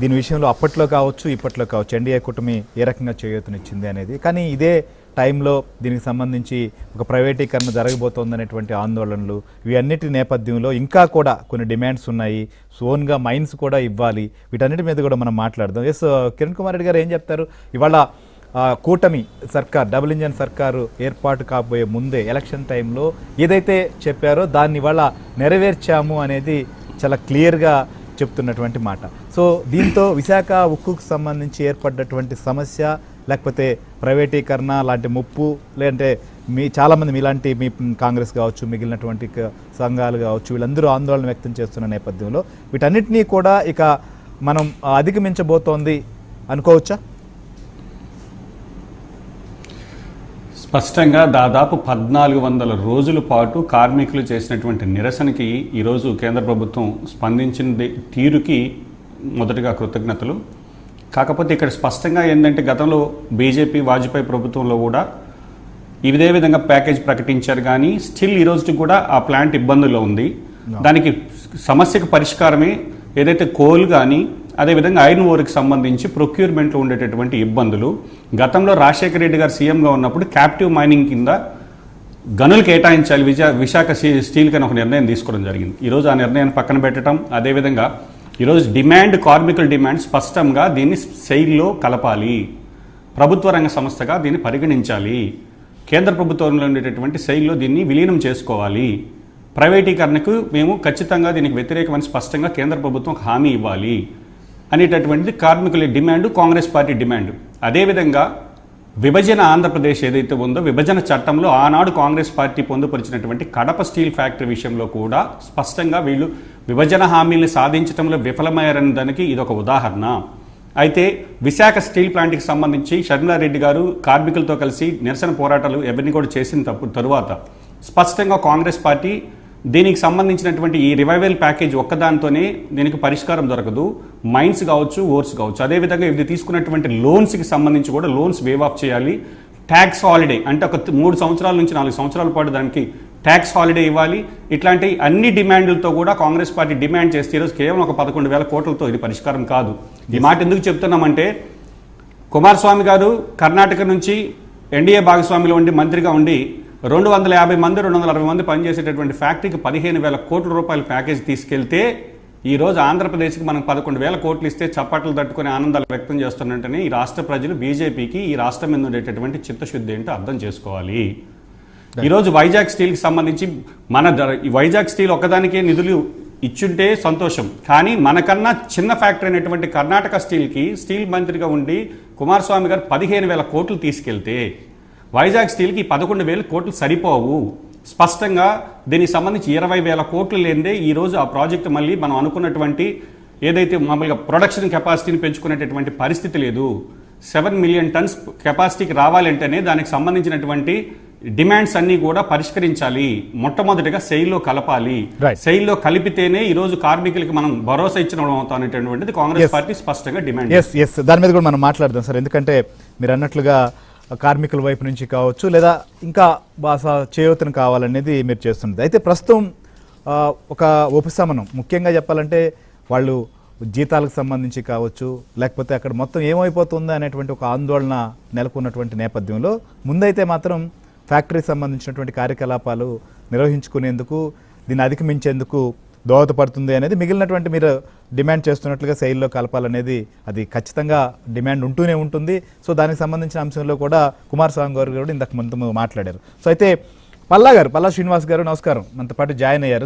దీని విషయంలో అప్పట్లో కావచ్చు ఇప్పట్లో కావచ్చు ఎన్డీఏ కూటమి ఏ రకంగా చేయూతనిచ్చింది అనేది. కానీ ఇదే టైంలో దీనికి సంబంధించి ఒక ప్రైవేటీకరణ జరగబోతోందనేటువంటి ఆందోళనలు ఇవన్నిటి నేపథ్యంలో ఇంకా కూడా కొన్ని డిమాండ్స్ ఉన్నాయి. ఓన్గా మైన్స్ కూడా ఇవ్వాలి. వీటన్నిటి మీద కూడా మనం మాట్లాడదాం. ఎస్ కిరణ్ కుమార్ రెడ్డి గారు ఏం చెప్తారు? ఇవాళ కూటమి సర్కార్ డబుల్ ఇంజన్ సర్కారు ఏర్పాటు కాబోయే ముందే ఎలక్షన్ టైంలో ఏదైతే చెప్పారో దాన్ని ఇవాళ నెరవేర్చాము అనేది చాలా క్లియర్గా చెప్తున్నటువంటి మాట. సో దీంతో విశాఖ ఉక్కుకు సంబంధించి ఏర్పడ్డటువంటి సమస్య లేకపోతే ప్రైవేటీకరణ లాంటి ముప్పు లేదంటే చాలామంది మీలాంటి మీ కాంగ్రెస్ కావచ్చు మిగిలినటువంటి సంఘాలు కావచ్చు వీళ్ళందరూ ఆందోళన వ్యక్తం చేస్తున్న నేపథ్యంలో వీటన్నిటినీ కూడా ఇక మనం అధిగమించబోతోంది అనుకోవచ్చా? స్పష్టంగా దాదాపు 1400 రోజుల పాటు కార్మికులు చేసినటువంటి నిరసనకి ఈరోజు కేంద్ర ప్రభుత్వం స్పందించిన తీరుకి మొదటిగా కృతజ్ఞతలు. కాకపోతే ఇక్కడ స్పష్టంగా ఏంటంటే గతంలో బీజేపీ వాజ్పేయి ప్రభుత్వంలో కూడా ఇదే విధంగా ప్యాకేజ్ ప్రకటించారు, కానీ స్టిల్ ఈ రోజుకి కూడా ఆ ప్లాంట్ ఇబ్బందుల్లో ఉంది. దానికి సమస్యకు పరిష్కారమే ఏదైతే కోల్ కానీ అదేవిధంగా ఐరన్ ఓర్కి సంబంధించి ప్రొక్యూర్మెంట్లో ఉండేటటువంటి ఇబ్బందులు. గతంలో రాజశేఖర రెడ్డి గారు సీఎంగా ఉన్నప్పుడు క్యాప్టివ్ మైనింగ్ కింద గనులు కేటాయించాలి విశాఖ స్టీల్ కని ఒక నిర్ణయం తీసుకోవడం జరిగింది. ఈరోజు ఆ నిర్ణయాన్ని పక్కన పెట్టడం, అదేవిధంగా ఈరోజు కార్మికుల డిమాండ్ స్పష్టంగా దీన్ని సెయిల్లో కలపాలి, ప్రభుత్వ రంగ సంస్థగా దీన్ని పరిగణించాలి, కేంద్ర ప్రభుత్వంలో ఉండేటటువంటి సెయిల్లో దీన్ని విలీనం చేసుకోవాలి, ప్రైవేటీకరణకు మేము ఖచ్చితంగా దీనికి వ్యతిరేకమని స్పష్టంగా కేంద్ర ప్రభుత్వం హామీ ఇవ్వాలి అనేటటువంటి కార్మికుల డిమాండ్, కాంగ్రెస్ పార్టీ డిమాండ్. అదేవిధంగా విభజన ఆంధ్రప్రదేశ్ ఏదైతే ఉందో విభజన చట్టంలో ఆనాడు కాంగ్రెస్ పార్టీ పొందుపరిచినటువంటి కడప స్టీల్ ఫ్యాక్టరీ విషయంలో కూడా స్పష్టంగా వీళ్ళు విభజన హామీలను సాధించడంలో విఫలమయ్యారని దానికి ఇదొక ఉదాహరణ. అయితే విశాఖ స్టీల్ ప్లాంట్కి సంబంధించి షర్మిలారెడ్డి గారు కార్మికులతో కలిసి నిరసన పోరాటాలు ఎవరిని కూడా చేసిన తరువాత స్పష్టంగా కాంగ్రెస్ పార్టీ దీనికి సంబంధించినటువంటి ఈ రివైవల్ ప్యాకేజ్ ఒక్కదానితోనే దీనికి పరిష్కారం దొరకదు. మైన్స్ కావచ్చు, ఓర్స్ కావచ్చు, అదేవిధంగా ఇది తీసుకున్నటువంటి లోన్స్కి సంబంధించి కూడా లోన్స్ వేవ్ ఆఫ్ చేయాలి. ట్యాక్స్ హాలిడే అంటే ఒక 3 సంవత్సరాల నుంచి 4 సంవత్సరాల పాటు దానికి ట్యాక్స్ హాలిడే ఇవ్వాలి. ఇట్లాంటి అన్ని డిమాండ్లతో కూడా కాంగ్రెస్ పార్టీ డిమాండ్ చేస్తే ఈరోజు కేవలం ఒక 11,000 కోట్లతో ఇది పరిష్కారం కాదు. ఈ మాట ఎందుకు చెప్తున్నామంటే కుమారస్వామి గారు కర్ణాటక నుంచి ఎన్డీఏ భాగస్వామిలో ఉండి మంత్రిగా ఉండి 250 మంది 260 మంది పనిచేసేటటువంటి ఫ్యాక్టరీకి 15,000 కోట్ల రూపాయల ప్యాకేజ్ తీసుకెళ్తే ఈరోజు ఆంధ్రప్రదేశ్కి మనం 11,000 కోట్లు ఇస్తే చప్పట్లు తట్టుకుని ఆనందాలు వ్యక్తం చేస్తున్నట్టనే ఈ రాష్ట్ర ప్రజలు బీజేపీకి ఈ రాష్ట్రం మీద ఉండేటటువంటి చిత్తశుద్ధి ఏంటో అర్థం చేసుకోవాలి. ఈరోజు వైజాగ్ స్టీల్కి సంబంధించి వైజాగ్ స్టీల్ ఒక్కదానికే నిధులు ఇచ్చుంటే సంతోషం, కానీ మనకన్నా చిన్న ఫ్యాక్టరీ అయినటువంటి కర్ణాటక స్టీల్కి స్టీల్ మంత్రిగా ఉండి కుమారస్వామి గారు 15,000 కోట్లు తీసుకెళ్తే వైజాగ్ స్టీల్కి 11,000 కోట్లు సరిపోవు. స్పష్టంగా దీనికి సంబంధించి 20,000 కోట్లు లేదే ఈరోజు ఆ ప్రాజెక్టు మళ్ళీ మనం అనుకున్నటువంటి ఏదైతే మామూలుగా ప్రొడక్షన్ కెపాసిటీని పెంచుకునేటటువంటి పరిస్థితి లేదు. 7 మిలియన్ టన్స్ కెపాసిటీకి రావాలంటేనే దానికి సంబంధించినటువంటి డిమాండ్స్ అన్ని కూడా పరిష్కరించాలి. మొట్టమొదటిగా సెయిల్లో కలపాలి. సెయిల్లో కలిపితేనే ఈ రోజు కార్మికులకి మనం భరోసా ఇచ్చిన అవుతానేటటువంటిది కాంగ్రెస్ పార్టీ స్పష్టంగా డిమాండ్. దాని మీద కూడా మనం మాట్లాడదాం సార్. ఎందుకంటే మీరు అన్నట్లుగా కార్మికుల వైపు నుంచి కావచ్చు లేదా ఇంకా చేయూతను కావాలనేది మీరు చేస్తున్నది. అయితే ప్రస్తుతం ఒక ఉపశమనం ముఖ్యంగా చెప్పాలంటే వాళ్ళు జీతాలకు సంబంధించి కావచ్చు లేకపోతే అక్కడ మొత్తం ఏమైపోతుందో అనేటువంటి ఒక ఆందోళన నెలకొన్నటువంటి నేపథ్యంలో ముందైతే మాత్రం ఫ్యాక్టరీకి సంబంధించినటువంటి కార్యకలాపాలు నిర్వహించుకునేందుకు దీన్ని అధిగమించేందుకు దోహదపడుతుంది అనేది మిగిలినటువంటి మీరు డిమాండ్ చేస్తున్నట్లుగా సెయిల్లో కలపాలనేది అది ఖచ్చితంగా డిమాండ్ ఉంటూనే ఉంటుంది. సో దానికి సంబంధించిన అంశంలో కూడా కుమారస్వామి గారు కూడా ఇంతకు ముందు మాట్లాడారు. సో అయితే పల్లా శ్రీనివాస్ గారు నమస్కారం, మనతో పాటు జాయిన్ అయ్యారు.